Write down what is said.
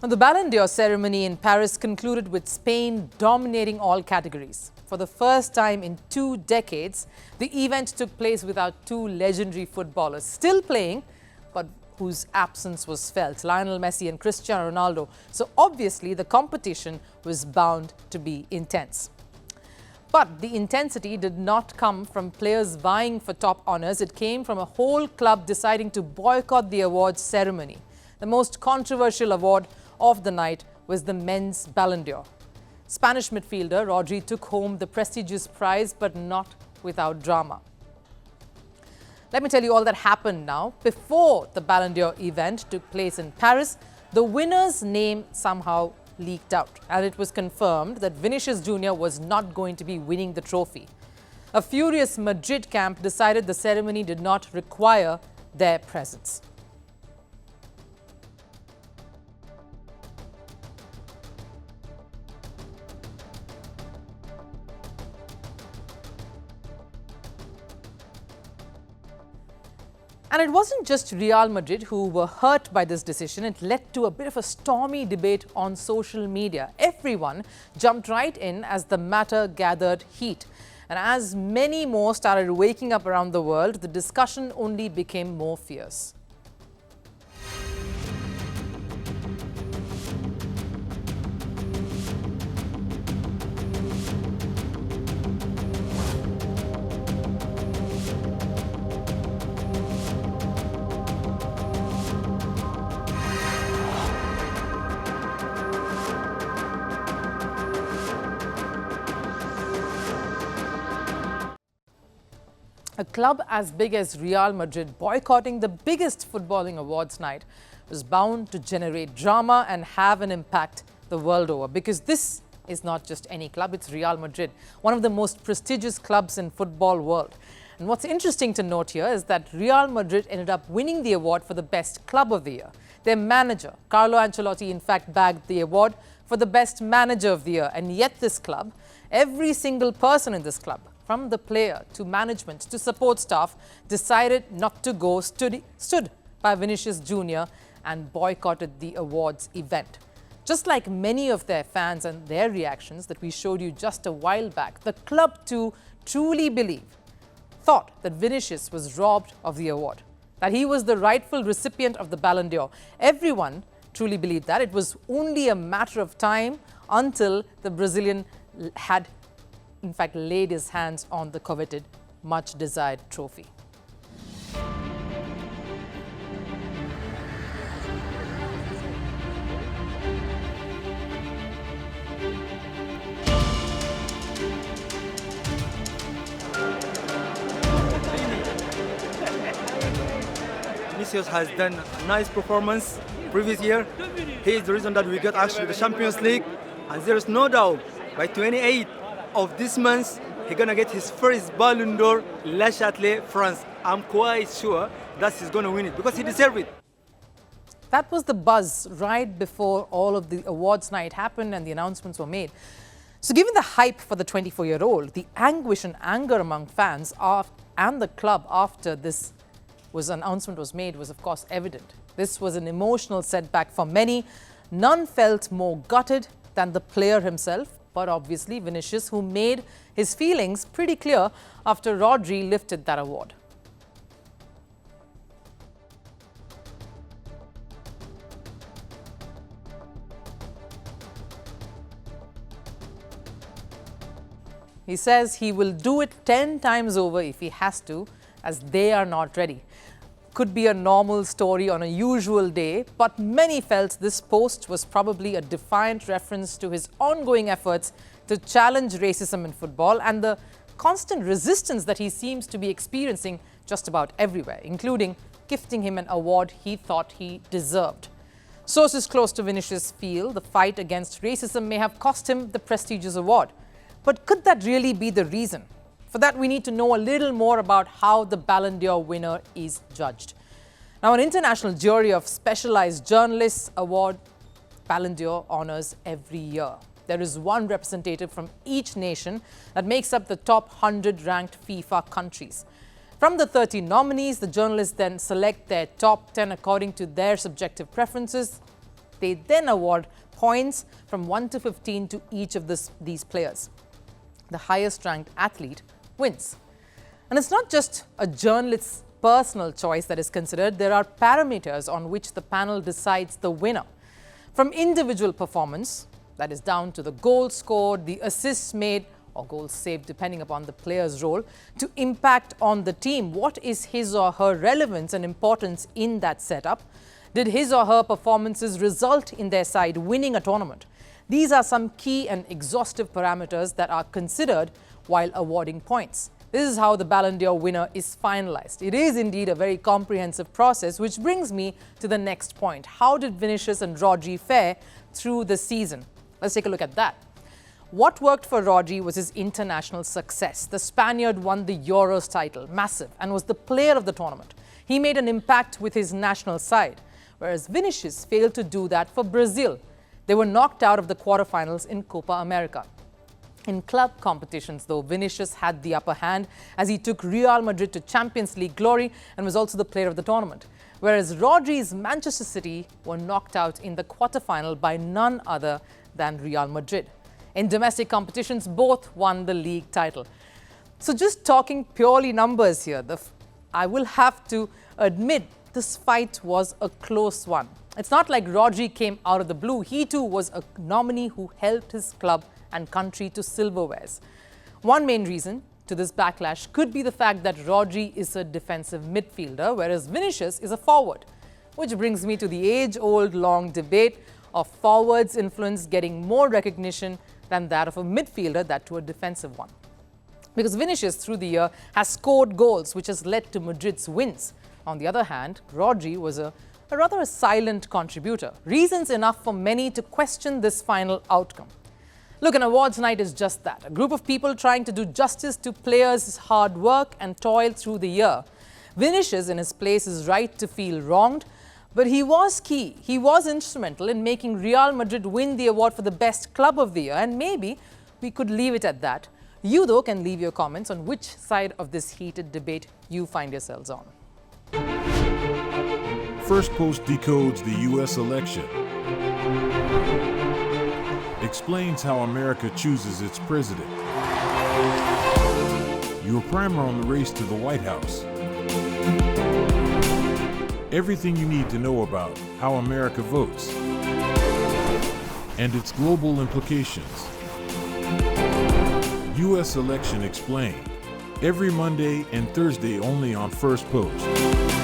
Now, the Ballon d'Or ceremony in Paris concluded with Spain dominating all categories. For the first time in 2 decades, the event took place without two legendary footballers still playing, but whose absence was felt, Lionel Messi and Cristiano Ronaldo. So obviously, the competition was bound to be intense. But the intensity did not come from players vying for top honours. It came from a whole club deciding to boycott the awards ceremony. The most controversial award of the night was the men's Ballon d'Or. Spanish midfielder Rodri took home the prestigious prize, but not without drama. Let me tell you all that happened now. Before the Ballon d'Or event took place in Paris, the winner's name somehow leaked out, and it was confirmed that Vinicius Jr was not going to be winning the trophy. A furious Madrid camp decided the ceremony did not require their presence. And it wasn't just Real Madrid who were hurt by this decision. It led to a bit of a stormy debate on social media. Everyone jumped right in as the matter gathered heat. And as many more started waking up around the world, the discussion only became more fierce. A club as big as Real Madrid boycotting the biggest footballing awards night was bound to generate drama and have an impact the world over, because this is not just any club, it's Real Madrid, one of the most prestigious clubs in football world. And what's interesting to note here is that Real Madrid ended up winning the award for the best club of the year. Their manager, Carlo Ancelotti, in fact bagged the award for the best manager of the year. And yet this club, every single person in this club, from the player to management to support staff, decided not to go, stood by Vinicius Jr and boycotted the awards event. Just like many of their fans and their reactions that we showed you just a while back, the club too truly thought that Vinicius was robbed of the award, that he was the rightful recipient of the Ballon d'Or. Everyone truly believed that. It was only a matter of time until the Brazilian had in fact laid his hands on the coveted, much desired trophy. Vinicius has done a nice performance previous year. He is the reason that we got actually the Champions League, and there is no doubt by 28 of this month, he's gonna get his first Ballon d'Or, Le Châtelet, France. I'm quite sure that he's gonna win it because he deserves it. That was the buzz right before all of the awards night happened and the announcements were made. So given the hype for the 24-year-old, the anguish and anger among fans and the club after this announcement was made was of course evident. This was an emotional setback for many. None felt more gutted than the player himself, but obviously Vinicius, who made his feelings pretty clear after Rodri lifted that award. He says he will do it 10 times over if he has to, as they are not ready. Could be a normal story on a usual day, but many felt this post was probably a defiant reference to his ongoing efforts to challenge racism in football and the constant resistance that he seems to be experiencing just about everywhere, including gifting him an award he thought he deserved. Sources close to Vinicius feel the fight against racism may have cost him the prestigious award. But could that really be the reason? For that, we need to know a little more about how the Ballon d'Or winner is judged. Now, an international jury of specialized journalists award Ballon d'Or honors every year. There is one representative from each nation that makes up the top 100 ranked FIFA countries. From the 30 nominees, the journalists then select their top 10 according to their subjective preferences. They then award points from 1 to 15 to each of these players. The highest ranked athlete wins. And it's not just a journalist's personal choice that is considered. There are parameters on which the panel decides the winner. From individual performance, that is down to the goals scored, the assists made, or goals saved depending upon the player's role, to impact on the team. What is his or her relevance and importance in that setup? Did his or her performances result in their side winning a tournament? These are some key and exhaustive parameters that are considered while awarding points. This is how the Ballon d'Or winner is finalized. It is indeed a very comprehensive process, which brings me to the next point. How did Vinicius and Rodri fare through the season? Let's take a look at that. What worked for Rodri was his international success. The Spaniard won the Euros title, massive, and was the player of the tournament. He made an impact with his national side, whereas Vinicius failed to do that for Brazil. They were knocked out of the quarterfinals in Copa America. In club competitions, though, Vinicius had the upper hand as he took Real Madrid to Champions League glory and was also the player of the tournament. Whereas Rodri's Manchester City were knocked out in the quarterfinal by none other than Real Madrid. In domestic competitions, both won the league title. So just talking purely numbers here, I will have to admit this fight was a close one. It's not like Rodri came out of the blue. He too was a nominee who helped his club and country to silverwares. One main reason to this backlash could be the fact that Rodri is a defensive midfielder, whereas Vinicius is a forward. Which brings me to the age-old long debate of forwards' influence getting more recognition than that of a midfielder, that to a defensive one. Because Vinicius through the year has scored goals, which has led to Madrid's wins. On the other hand, Rodri was a rather silent contributor. Reasons enough for many to question this final outcome. Look, an awards night is just that. A group of people trying to do justice to players' hard work and toil through the year. Vinicius, in his place, is right to feel wronged, but he was key. He was instrumental in making Real Madrid win the award for the best club of the year, and maybe we could leave it at that. You, though, can leave your comments on which side of this heated debate you find yourselves on. Firstpost decodes the U.S. election. Explains how America chooses its president. Your primer on the race to the White House. Everything you need to know about how America votes and its global implications. U.S. Election Explained. Every Monday and Thursday only on Firstpost.